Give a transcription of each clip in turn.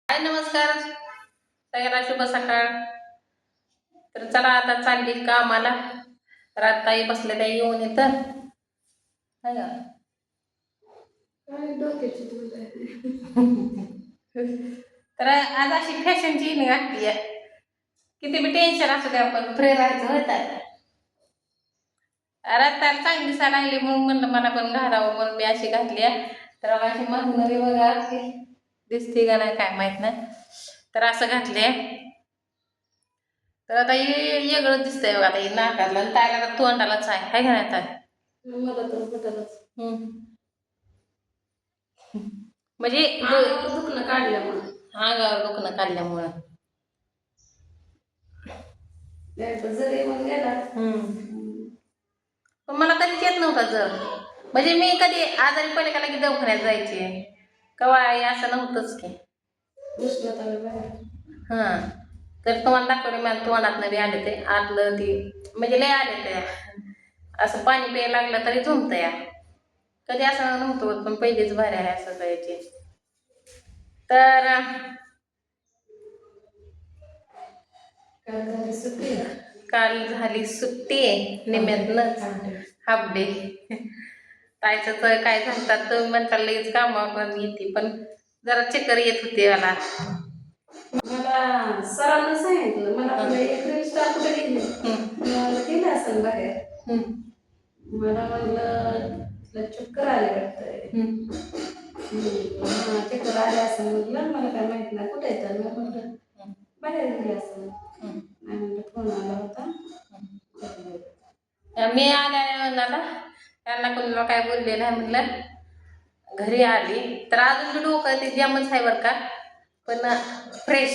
हाय नमस्कार सगळ्यांना शुभ सकाळ. तर चला आता चालली कामाला. रातताई बसले त्या येऊन येतं है ना. तर आज अशी फॅशनची घातली आहे. किती बी टेन्शन असू दे आपण फ्री राहायचं होत. रातताला चांगली दिसायला लागली म्हणून म्हणलं मला पण घालावं म्हणून मी अशी घातली आहे. तर अशी मागणारी बघा दिसते का नाही काय माहित नाही. तर असं घातले. तर आता हे वेगळं दिसतंय बघा. आता हे नाकाला आणि तायला तर तोंडालाच आहे का नाही ताय? मला तर पटलंच. म्हणजे दुखणं काढल्यामुळं अंगावर दुखणं काढल्यामुळं जरी मग गेला. पण मला कधीच येत नव्हता जर. म्हणजे मी कधी आजारी पडले का की दवाखान्यात जायचे कवा असं नव्हतंच की. हा तर तुम्हाला दाखवले मला तोंडात बी आले ते आतलं ती म्हणजे लय आले ते. असं पाणी प्यायला लागलं तरी झुमतं या. कधी असं नव्हतं होत पण पहिलीच भारी आहे असं जायचे. तर काल झाली सुट्टी निम्यातनच हाफ डे. तायचं तर काय सांगतात तुम्ही म्हणता लगेच कामावर येते पण जरा चक्कर येत होते मला. मला सरांना सांगितलं मला एक रिक्षा कुठे गेली मला गेलं असं बाहेर. मला म्हणलं चक्कर आले वाटतं. चक्कर आले असं म्हटलं मला काय माहित नाही कुठे येतात मी म्हटलं बाहेर गेले असं. फोन आला होता. मी आल्या आता त्यांना कोणाला काय बोलले नाही म्हणलं. घरी आली तर अजून बी डोकं ते जामच आहे बरं का. पण फ्रेश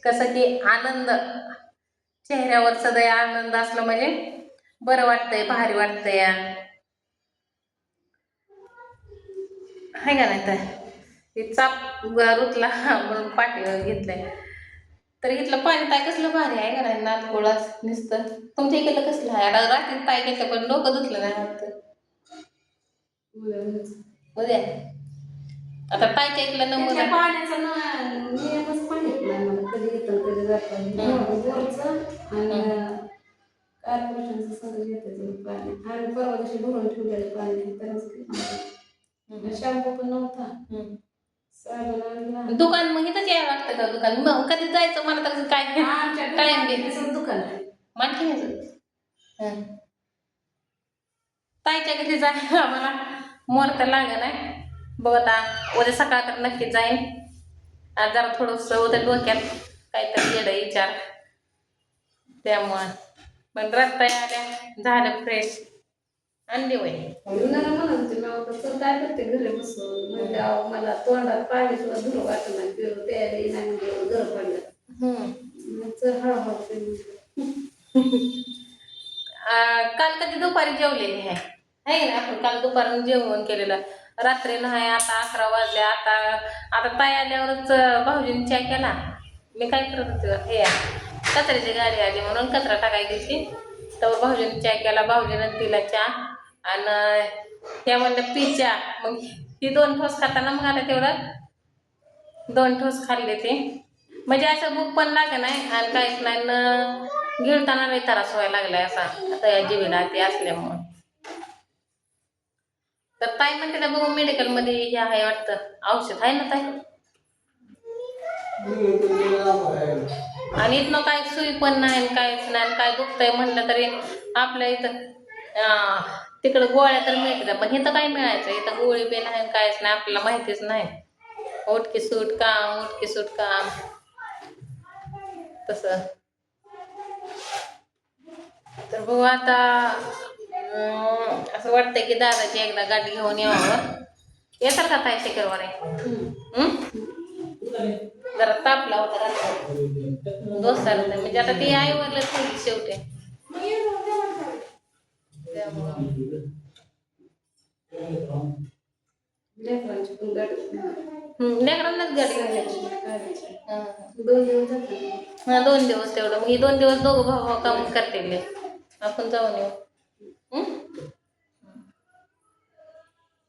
कसं की आनंद चेहऱ्यावर सदैव आनंद असला म्हणजे बरं वाटतंय भारी वाटतंय हाय का नाही. तर ते चाप रुतला म्हणून पाठीवर घेतलंय. तर इथलं पाणी ताय कसलं भारी आहे का नाही. नातकोळाच नुसतं तुमच्या इकडलं कसलं आहे. आता रात्री ताय घेतलं पण डोकं धुतलं नाही वाटतं उद्या. आता तायच्या इकडलं नंबर पाण्याचा नियमच माहित नाही मला कधी येतं कधी जातं. बोरचं आणि कॉर्पोरेशनचं सगळं येतं पाणी. आणि परवा दिवशी भरून ठेवलेलं पाणी तरच शॅम्पू पण नव्हता. दुकान मग इथंच यायला लागतं का दुकान मग कधी जायचं मला तर काय टाइम घ्यायचं दुकान मानखी ताईच्या घरी जायला मला मोर तर लागत नाही. बघ आता उद्या सकाळ तर नक्की जाईन. आज जरा थोडंसं होतं डोक्यात काहीतरी येडं विचार त्यामुळं. पण रस्ता आल्या झालं फ्रेश आणली वय काय करते घरी बसून म्हणजे मला तोंडात पाणी सुद्धा धुर वाटत नाही प्यायला नाही घर पडलं. काल कधी दुपारी जेवलेली आहे ना आपण काल दुपारून जेवण केलेलं. रात्री नाही आता 11 वाजले. आता ताई आल्यावरच भाऊजीने चहा केला. मी काय करत होते हे कचऱ्याची गाडी आली म्हणून कचरा टाकायला गेली तर भाऊजीने चहा केला. भाऊजीने तिला चहा आणि त्या म्हणलं पी चहा. मग ती 2 ठोस खाताना मग आता तेवढं 2 ठोस खाल्ले ते म्हणजे असं भूक पण लागे नाही आणि काहीच नाही. गिळताना लई त्रास व्हायला लागलाय असा आता या जीवीला ते असल्यामुळं. तर ताई म्हणते ना बघू मेडिकलमध्ये हे आहे वाटतं औषध आहे ना ताई. आणि इथनं काय सुई पण नाही काहीच नाही. काय दुखतंय म्हणलं तरी आपल्या इथं तिकडं गोळ्या तर मिळतात पण इथं काय मिळायचं. इथं गोळी बी नाही काहीच नाही आपल्याला माहितीच नाही. उठकी सूट काम तसं. तर बघू आता असं वाटतंय की दादाची एकदा गाडी घेऊन यावं. येतात का ताई शुक्रवारी? जरा तापला होता रात्री दोस्ताला म्हणजे आता ती आईवरच होती शेवटी त्यामुळं. लेकरांनाच गाडी घेऊन हा 2 दिवस तेवढं मग 2 दिवस दोघं भाऊ काम करतील आपण जाऊन येऊ.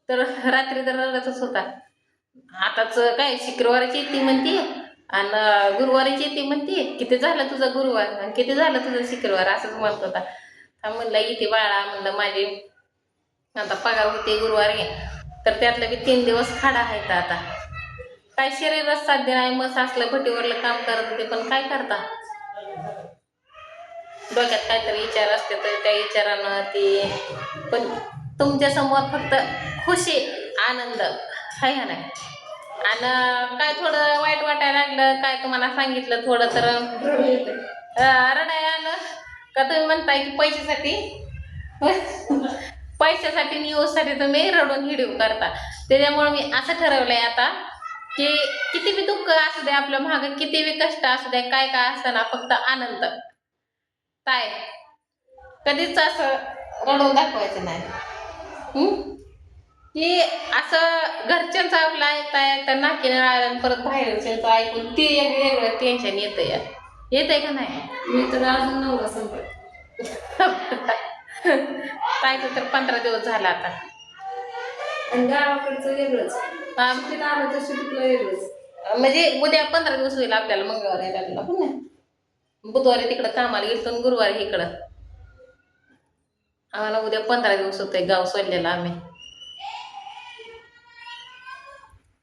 तर रात्री तर रडतच होता. आताच काय शुक्रवारची ती म्हणती आणि गुरुवारीची येते म्हणते, किती झालं तुझा गुरुवार आणि किती झालं तुझं शुक्रवार, असंच म्हणत होता. हा म्हणलं येते बाळा, म्हणलं माझी आता पगार होते गुरुवारी, तर त्यातलं बी 3 दिवस खाडा आहेत आता. काय शरीरच साध्य नाही, मस असलं भटीवरलं काम करत होते, पण काय करता, डोक्यात काहीतरी विचार असते तर त्या विचारानं ते. पण तुमच्या समोर फक्त खुशी आनंद आहे का नाही. आणि काय थोडं वाईट वाटायला लागलं, काय तुम्हाला सांगितलं थोडं तर रडू येते. रडाय आलं का तुम्ही म्हणताय की पैशासाठी पैशासाठी न्यूजसाठी तुम्ही रडून व्हिडिओ करता. त्याच्यामुळे मी असं ठरवलंय आता की किती बी दुःख असू दे आपल्या मागे, किती बी कष्ट असू दे, काय काय असताना फक्त आनंद काय, कधीच असं रडून दाखवायचं नाही. की असं घरच्यांचं आपलं ऐकता ऐकता नाकी नळालं, परत बाहेरच्यांचं ऐकून ते एक वेगळं टेन्शन येतं या, येतंय का नाही. मी तर अजून नवरा संपत. ताईचं तर 15 दिवस झाला आता. आणि गावाकडचं वेगळंच, शिटीत आलं तर शिटीतलं वेगळंच. म्हणजे उद्या 15 दिवस होईल आपल्याला, मंगळवारी लागला पण नाही, बुधवारी तिकडं कामाला गेलतो आणि गुरुवारी इकडं. आम्हाला उद्या 15 दिवस होतंय गाव सोडलेलं आम्ही.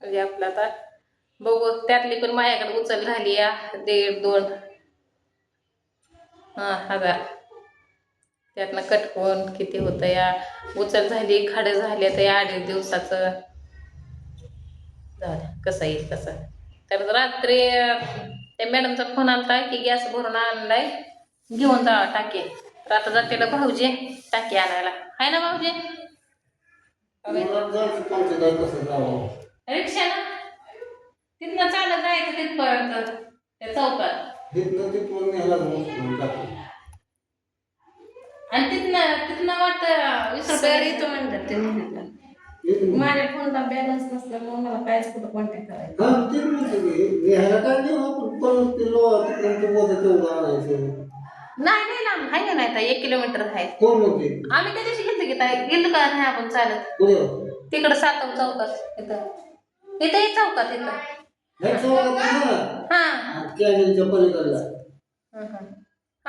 म्हणजे आपलं आता बघू, त्यातली पण माझ्याकडे उचल झाली या 1.5-2 हजार, त्यातनं कटकून किती होतं या, उचल झाली, खाडं झाले तर या 8 दिवसाचं. जाऊ द्या कसं येईल कसं. तर रात्री त्या मॅडमचा फोन आलता की गॅस भरून आणलाय, घेऊन जावा टाकी. तर आता जातेला भाऊजी टाकी आणायला, आहे ना भाऊजी. रिक्षानं तिथनं चालत जायचं तिथपर्यंत त्या चौकात, आणि तिथनं वाटतं 20 सर रुपये. येतो म्हणतात ते महिन्याला. माझ्या फोनला बॅलन्स नसल्यामुळे मला कायच कुठं कॉन्टॅक्ट करायचं. नाही नाही लांब आहे का नाही ताई, 1 किलोमीटर आहे. आम्ही त्या दिवशी गेलतो की ताई, गेलो का नाही आपण चालत तिकडं सातव चौकात, इथं इथं एक चौकात इथं. हा हा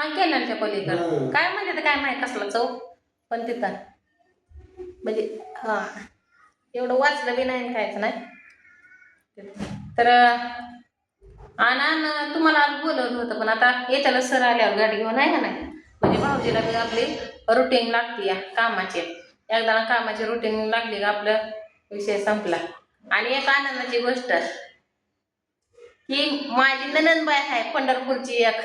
केनालच्या पलीकडं काय म्हणते काय माहित कसला चौक, पण तिथं म्हणजे हा एवढं वाचलं बी नाही कायच नाही. तर आणि तुम्हाला आज बोलवलं होतं, पण आता येत्याला सर आल्यावर गाडी घेऊन आहे का नाही. म्हणजे भाऊजीला बी आपली रुटीन लागते या कामाची, एकदा कामाची रुटीन लागली का आपलं विषय संपला. आणि एक आनंदाची गोष्ट की माझी ननंदबाई आहे पंढरपूरची एक,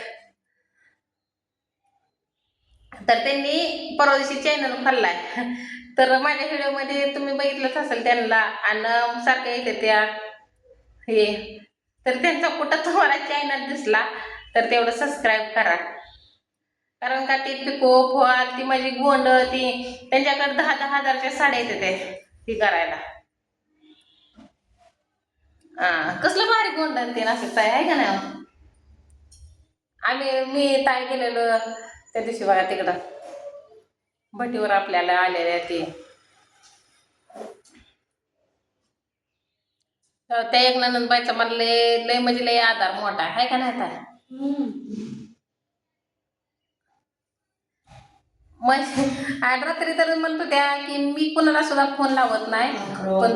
तर त्यांनी परवा दिवशी चॅनल खोललाय. तर माझ्या व्हिडिओमध्ये तुम्ही बघितलंच असेल त्यांना, आणि सारखं येते त्या हे, तर त्यांचा कुठं तुम्हाला चॅनल दिसला तर तेवढं सबस्क्राईब करा. कारण का ती पिको फॉल, ती माझी गोंड, ती त्यांच्याकडे 10-10 हजारच्या साड्या येते ती करायला. कसलं भारी गोंड ते असं ताई आहे का नाही. मी ताई गेलेलो त्या दिवशी बघा तिकडं भटीवर आपल्याला आलेल्या ते, त्या एक नंदबाईचा मला लय म्हणजे लय आधार मोठा आहे का नाही ताई. म्हणजे आणि रात्री तर म्हणतो त्या की मी कोणाला सुद्धा फोन लावत नाही, पण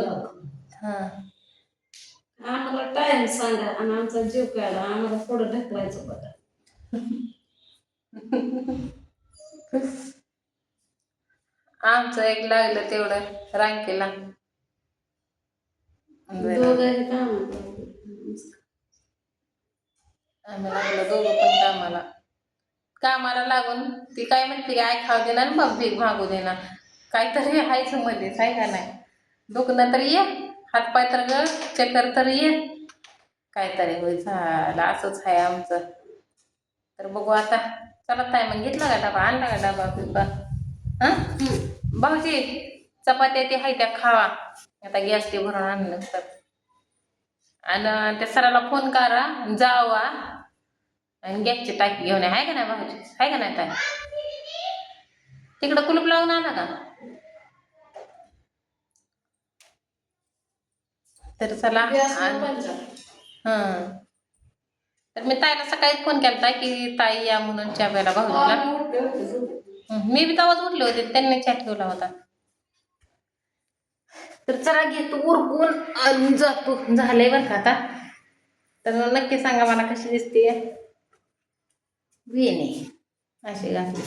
आम्हाला टाइम सांगा आणि आमचा जीव काढा, आम्हाला पुढं ढकलायचं बघा. आमचं एक लागलं तेवढं रांकीला दोघंही काम आम्ही लागलो दोघं पण कामाला लागून ती काय म्हणते आय खाऊ देणार मग भीक मागू देणार, काहीतरी हायचं मध्येच आहे का नाही. दुखणं तर ये, हातपाय तर ग, चक्कर तर ये, काहीतरी होय झालं. असंच आहे आमचं. तर बघू आता, चला ताई मग घेतला का डबा, आणला का डबा बिबा. भाऊजी चपात्या ते हाय त्या खावा, आता गॅस ते भरून आणलं तर. आणि त्या सराला फोन करा जावा आणि गॅसची टाकी घेऊन आहे का नाही भाऊजी, आहे का नाही ताई. तिकडं कुलूप लावून आला का. तर चला तर मी ताईला सकाळी फोन केला की ताई या म्हणून चहा प्यायला भाऊजीला. आम्ही उठले होते झोपेतून. मी बी तेव्हाच उठले होते, त्यांनी चहा ठेवला होता. तर चला घेतो उरकून आणि जातो. झालंय बरं का आता. तर नक्की सांगा मला कशी दिसते वेणी अशी घातली.